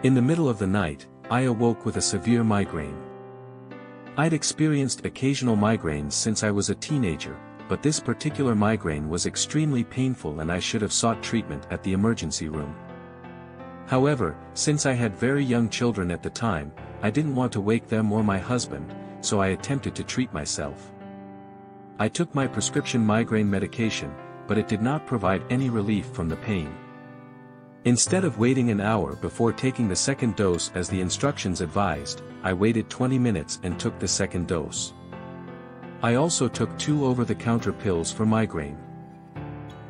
In the middle of the night, I awoke with a severe migraine. I'd experienced occasional migraines since I was a teenager, but this particular migraine was extremely painful and I should have sought treatment at the emergency room. However, since I had very young children at the time, I didn't want to wake them or my husband, so I attempted to treat myself. I took my prescription migraine medication, but it did not provide any relief from the pain. Instead of waiting an hour before taking the second dose as the instructions advised, I waited 20 minutes and took the second dose. I also took 2 over-the-counter pills for migraine.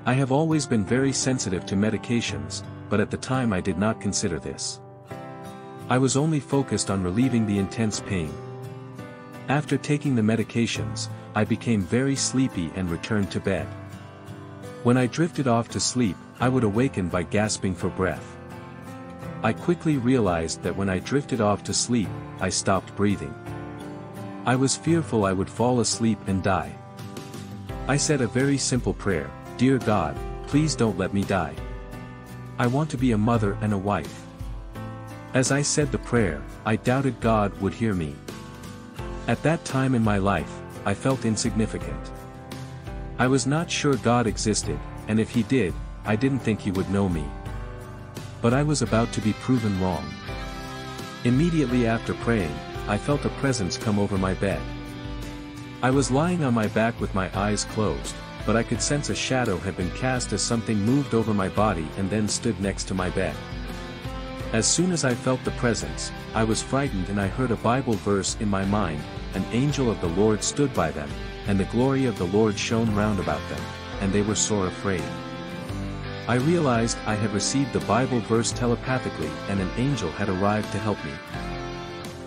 I have always been very sensitive to medications, but at the time I did not consider this. I was only focused on relieving the intense pain. After taking the medications, I became very sleepy and returned to bed. When I drifted off to sleep, I would awaken by gasping for breath. I quickly realized that when I drifted off to sleep, I stopped breathing. I was fearful I would fall asleep and die. I said a very simple prayer, "Dear God, please don't let me die. I want to be a mother and a wife." As I said the prayer, I doubted God would hear me. At that time in my life, I felt insignificant. I was not sure God existed, and if He did, I didn't think He would know me. But I was about to be proven wrong. Immediately after praying, I felt a presence come over my bed. I was lying on my back with my eyes closed, but I could sense a shadow had been cast as something moved over my body and then stood next to my bed. As soon as I felt the presence, I was frightened and I heard a Bible verse in my mind, "An angel of the Lord stood by them, and the glory of the Lord shone round about them, and they were sore afraid." I realized I had received the Bible verse telepathically and an angel had arrived to help me.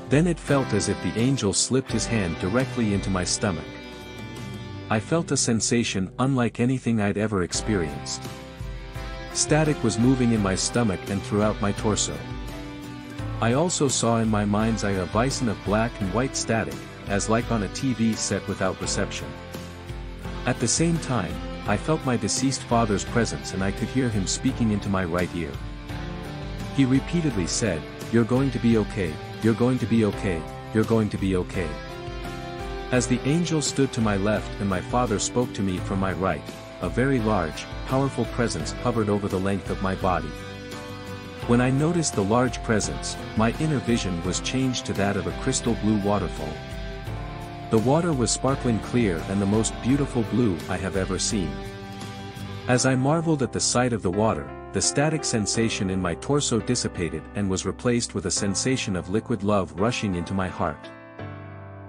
Then it felt as if the angel slipped his hand directly into my stomach. I felt a sensation unlike anything I'd ever experienced. Static was moving in my stomach and throughout my torso. I also saw in my mind's eye a bison of black and white static, as like on a TV set without reception. At the same time, I felt my deceased father's presence and I could hear him speaking into my right ear. He repeatedly said, "You're going to be okay, you're going to be okay, you're going to be okay." As the angel stood to my left and my father spoke to me from my right, a very large, powerful presence hovered over the length of my body. When I noticed the large presence, my inner vision was changed to that of a crystal blue waterfall. The water was sparkling clear and the most beautiful blue I have ever seen. As I marveled at the sight of the water, the static sensation in my torso dissipated and was replaced with a sensation of liquid love rushing into my heart.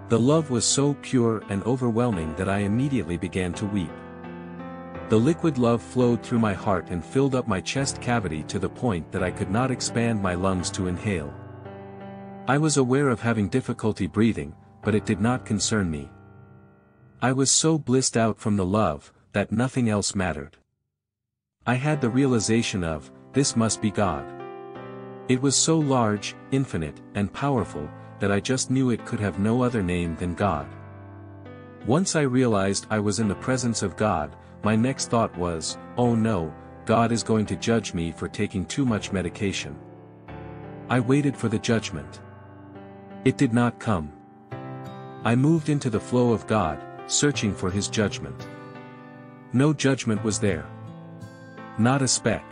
The love was so pure and overwhelming that I immediately began to weep. The liquid love flowed through my heart and filled up my chest cavity to the point that I could not expand my lungs to inhale. I was aware of having difficulty breathing, but it did not concern me. I was so blissed out from the love, that nothing else mattered. I had the realization of, this must be God. It was so large, infinite, and powerful, that I just knew it could have no other name than God. Once I realized I was in the presence of God, my next thought was, oh no, God is going to judge me for taking too much medication. I waited for the judgment. It did not come. I moved into the flow of God, searching for His judgment. No judgment was there. Not a speck.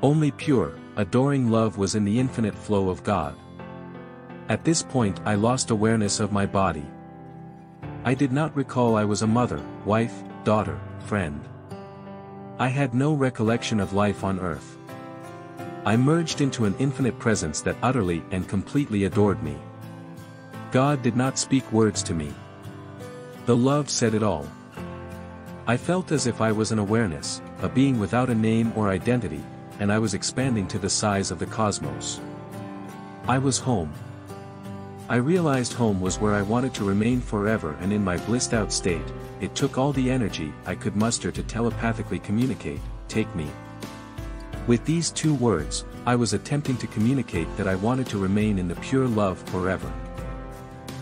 Only pure, adoring love was in the infinite flow of God. At this point I lost awareness of my body. I did not recall I was a mother, wife, daughter, friend. I had no recollection of life on earth. I merged into an infinite presence that utterly and completely adored me. God did not speak words to me. The love said it all. I felt as if I was an awareness, a being without a name or identity, and I was expanding to the size of the cosmos. I was home. I realized home was where I wanted to remain forever, and in my blissed out state, it took all the energy I could muster to telepathically communicate, "Take me." With these 2 words, I was attempting to communicate that I wanted to remain in the pure love forever.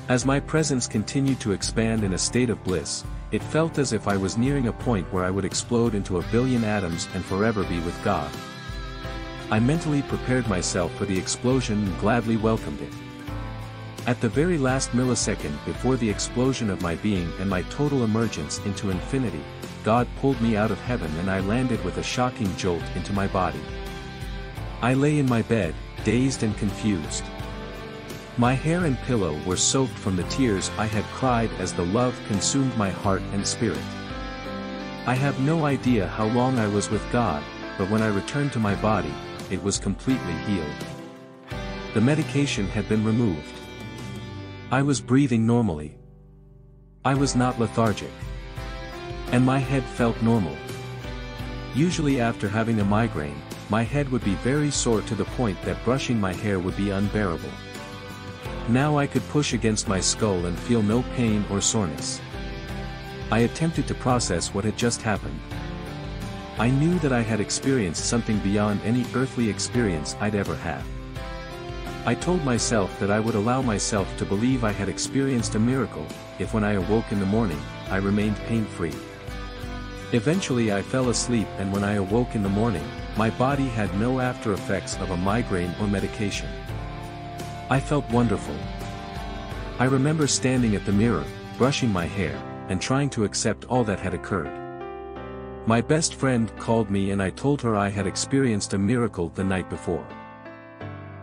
As my presence continued to expand in a state of bliss, it felt as if I was nearing a point where I would explode into a billion atoms and forever be with God. I mentally prepared myself for the explosion and gladly welcomed it. At the very last millisecond before the explosion of my being and my total emergence into infinity, God pulled me out of heaven and I landed with a shocking jolt into my body. I lay in my bed, dazed and confused. My hair and pillow were soaked from the tears I had cried as the love consumed my heart and spirit. I have no idea how long I was with God, but when I returned to my body, it was completely healed. The medication had been removed. I was breathing normally. I was not lethargic. And my head felt normal. Usually after having a migraine, my head would be very sore to the point that brushing my hair would be unbearable. Now I could push against my skull and feel no pain or soreness. I attempted to process what had just happened. I knew that I had experienced something beyond any earthly experience I'd ever had. I told myself that I would allow myself to believe I had experienced a miracle, if when I awoke in the morning, I remained pain-free. Eventually I fell asleep and when I awoke in the morning, my body had no after effects of a migraine or medication. I felt wonderful. I remember standing at the mirror, brushing my hair, and trying to accept all that had occurred. My best friend called me and I told her I had experienced a miracle the night before.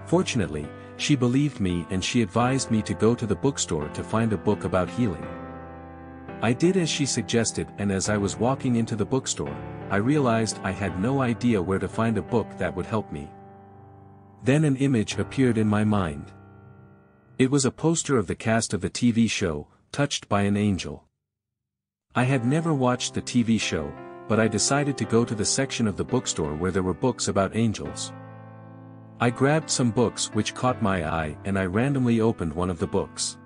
Fortunately, she believed me and she advised me to go to the bookstore to find a book about healing. I did as she suggested and as I was walking into the bookstore, I realized I had no idea where to find a book that would help me. Then an image appeared in my mind. It was a poster of the cast of the TV show, Touched by an Angel. I had never watched the TV show, but I decided to go to the section of the bookstore where there were books about angels. I grabbed some books which caught my eye and I randomly opened one of the books.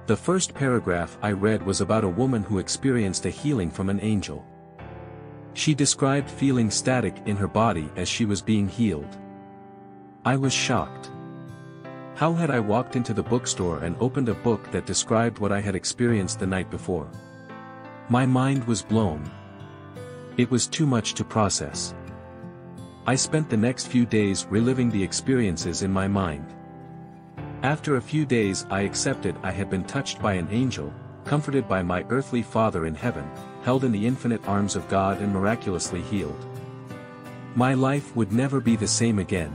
The first paragraph I read was about a woman who experienced a healing from an angel. She described feeling static in her body as she was being healed. I was shocked. How had I walked into the bookstore and opened a book that described what I had experienced the night before? My mind was blown. It was too much to process. I spent the next few days reliving the experiences in my mind. After a few days I accepted I had been touched by an angel, comforted by my earthly Father in heaven, held in the infinite arms of God and miraculously healed. My life would never be the same again.